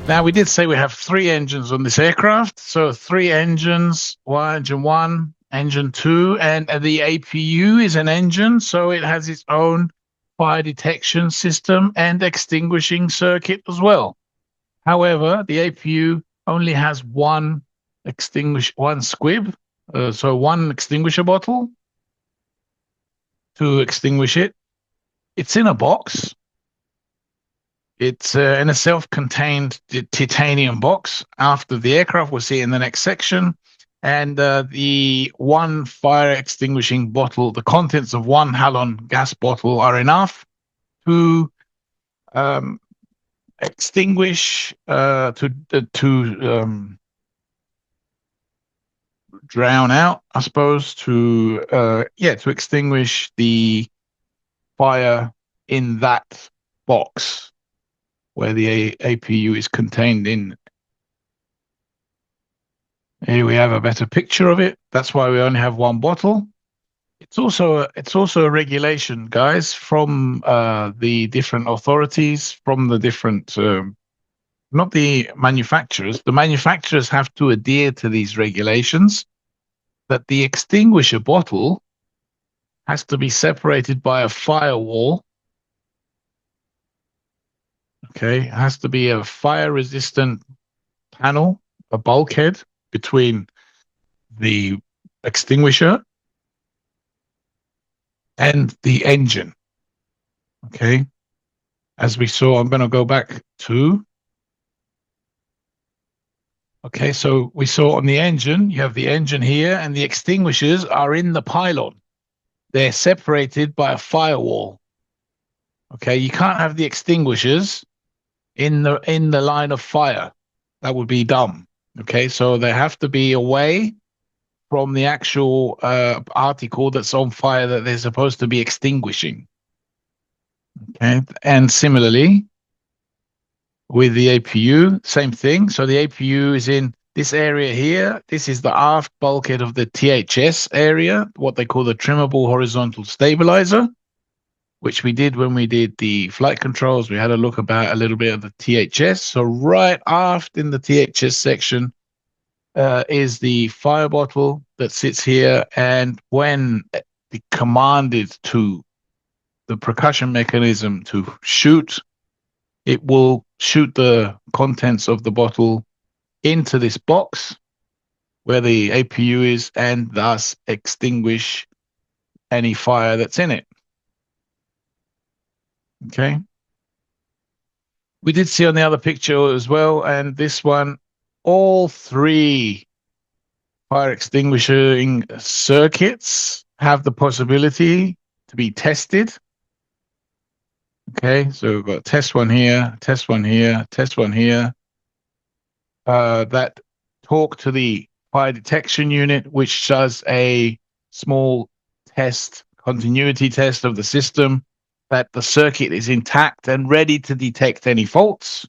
Now, we did say we have 3 engines on this aircraft. So 3 engines, engine 1, engine 2, and the APU is an engine. So it has its own fire detection system and extinguishing circuit as well. However, the APU only has one squib, so one extinguisher bottle to extinguish it. It's in a box. It's in a self-contained titanium box. After the aircraft, we'll see in the next section. And the one fire extinguishing bottle, the contents of one halon gas bottle are enough to extinguish, to drown out, I suppose, to extinguish the fire in that box where the APU is contained in. Here we have a better picture of it. That's why we only have one bottle. It's also a regulation, guys, from the different authorities, from the different, not the manufacturers. The manufacturers have to adhere to these regulations, that the extinguisher bottle has to be separated by a firewall. Okay, it has to be a fire-resistant panel, a bulkhead between the extinguisher and the engine. Okay, as we saw, I'm going to go back to. Okay, so we saw on the engine, you have the engine here, and the extinguishers are in the pylon. They're separated by a firewall. Okay, you can't have the extinguishers in the line of fire. That would be dumb. Okay, so they have to be away from the actual article that's on fire that they're supposed to be extinguishing. Okay, and similarly with the APU, same thing. So the APU is in this area here. This is the aft bulkhead of the THS area, what they call the trimmable horizontal stabilizer, which we did when we did the flight controls. We had a look about a little bit of the THS. So right aft in the THS section is the fire bottle that sits here. And when commanded to the percussion mechanism to shoot, it will shoot the contents of the bottle into this box where the APU is, and thus extinguish any fire that's in it. Okay. We did see on the other picture as well, and this one, all 3 fire extinguishing circuits have the possibility to be tested. Okay, so we've got test one here, test one here, test one here. That talk to the fire detection unit, which does a small test, continuity test of the system, that the circuit is intact and ready to detect any faults.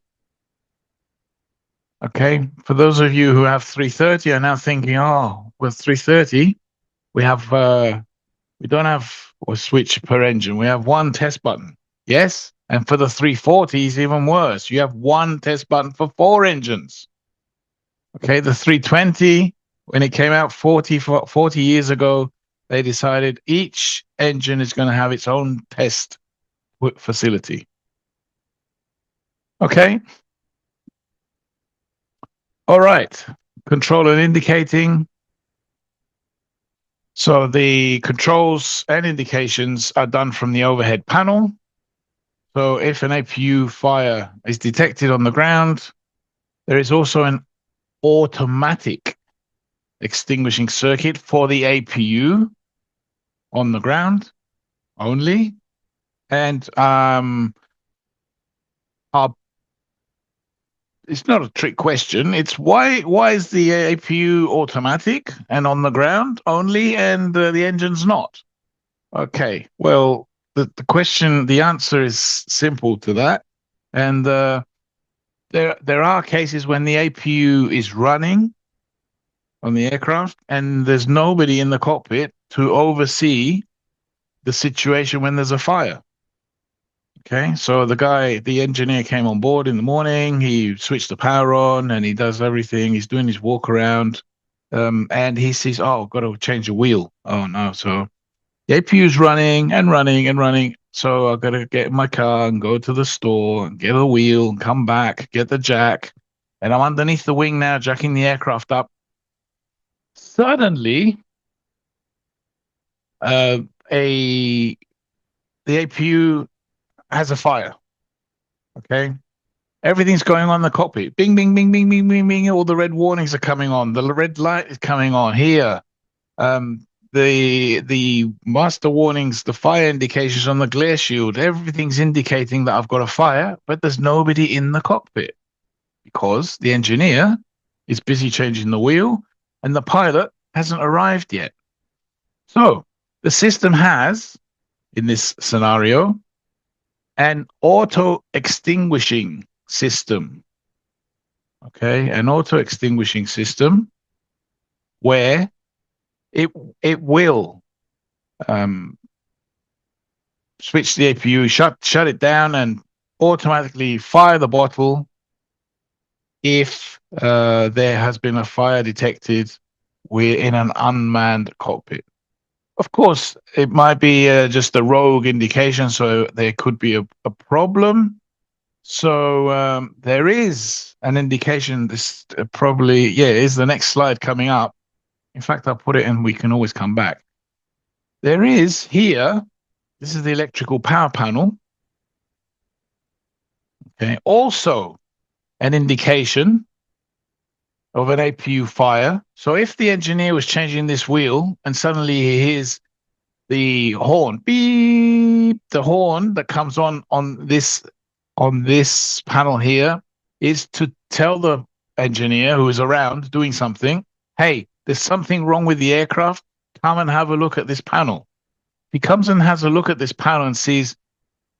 Okay, for those of you who have 330 are now thinking, oh, with 330, we don't have a switch per engine. We have one test button. Yes, and for the 340 is even worse. You have one test button for 4 engines. Okay, the 320, when it came out 40 years ago, they decided each engine is going to have its own test facility. Okay. All right. Control and indicating. So the controls and indications are done from the overhead panel. So if an APU fire is detected on the ground, there is also an automatic extinguishing circuit for the APU on the ground only. And it's not a trick question. It's why is the APU automatic and on the ground only, and the engine's not? Okay, well, the answer is simple to that. And there are cases when the APU is running on the aircraft and there's nobody in the cockpit to oversee the situation when there's a fire. Okay, so the engineer came on board in the morning. He switched the power on and he does everything. He's doing his walk around, and he sees, oh, I've got to change the wheel. Oh no! So the APU's running and running and running. So I've got to get in my car and go to the store and get a wheel and come back, get the jack, and I'm underneath the wing now, jacking the aircraft up. Suddenly, uh, a the APU has a fire. Okay. Everything's going on in the cockpit. Bing, bing, bing, bing, bing, bing, bing. All the red warnings are coming on. The red light is coming on here. Um, the master warnings, the fire indications on the glare shield, everything's indicating that I've got a fire, but there's nobody in the cockpit because the engineer is busy changing the wheel and the pilot hasn't arrived yet. So the system has, in this scenario, an auto-extinguishing system. Okay, an auto-extinguishing system where it will switch the APU, shut it down, and automatically fire the bottle if there has been a fire detected. We're in an unmanned cockpit. Of course, it might be just a rogue indication, so there could be a problem. So there is an indication. This probably, yeah, is the next slide coming up. In fact, I'll put it and we can always come back. There is here, this is the electrical power panel. Okay, also an indication of an APU fire. So if the engineer was changing this wheel and suddenly he hears the horn, beep, the horn that comes on this panel here is to tell the engineer who is around doing something, hey, there's something wrong with the aircraft. Come and have a look at this panel. He comes and has a look at this panel and sees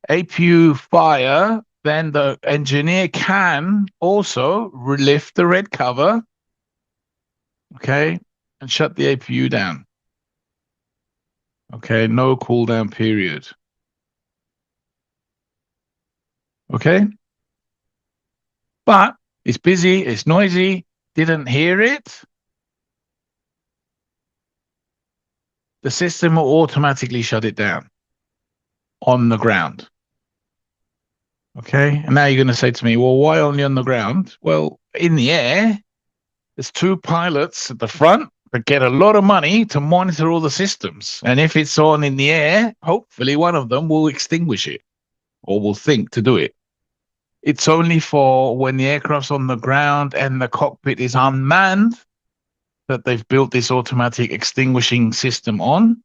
APU fire, then the engineer can also lift the red cover, okay, and shut the APU down. Okay, no cool down period. Okay. But it's busy, it's noisy, didn't hear it. The system will automatically shut it down on the ground. Okay. And now you're going to say to me, well, why only on the ground? Well, in the air, there's two pilots at the front that get a lot of money to monitor all the systems. And if it's on in the air, hopefully one of them will extinguish it or will think to do it. It's only for when the aircraft's on the ground and the cockpit is unmanned that they've built this automatic extinguishing system on,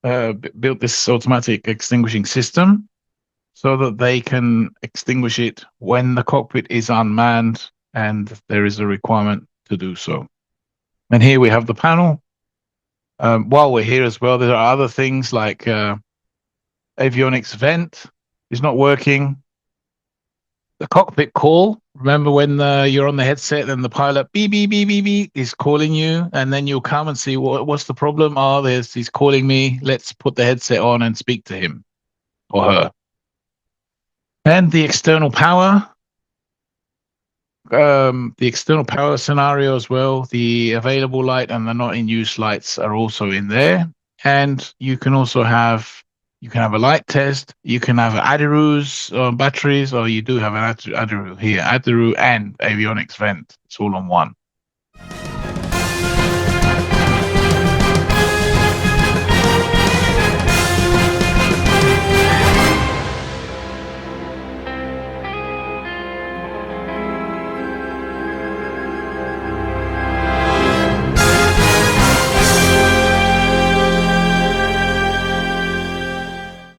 built this automatic extinguishing system so that they can extinguish it when the cockpit is unmanned and there is a requirement to do so. And here we have the panel. While we're here as well, there are other things like avionics vent is not working. The cockpit call. Remember when you're on the headset and the pilot beep beep beep beep beep is calling you, and then you'll come and see what's the problem. Oh, he's calling me. Let's put the headset on and speak to him or her. And the external power. The external power scenario as well. The available light and the not in use lights are also in there. And you can also have a light test. You can have ADIRUs batteries, or you do have an ADIRU here, ADIRU and avionics vent. It's all on one.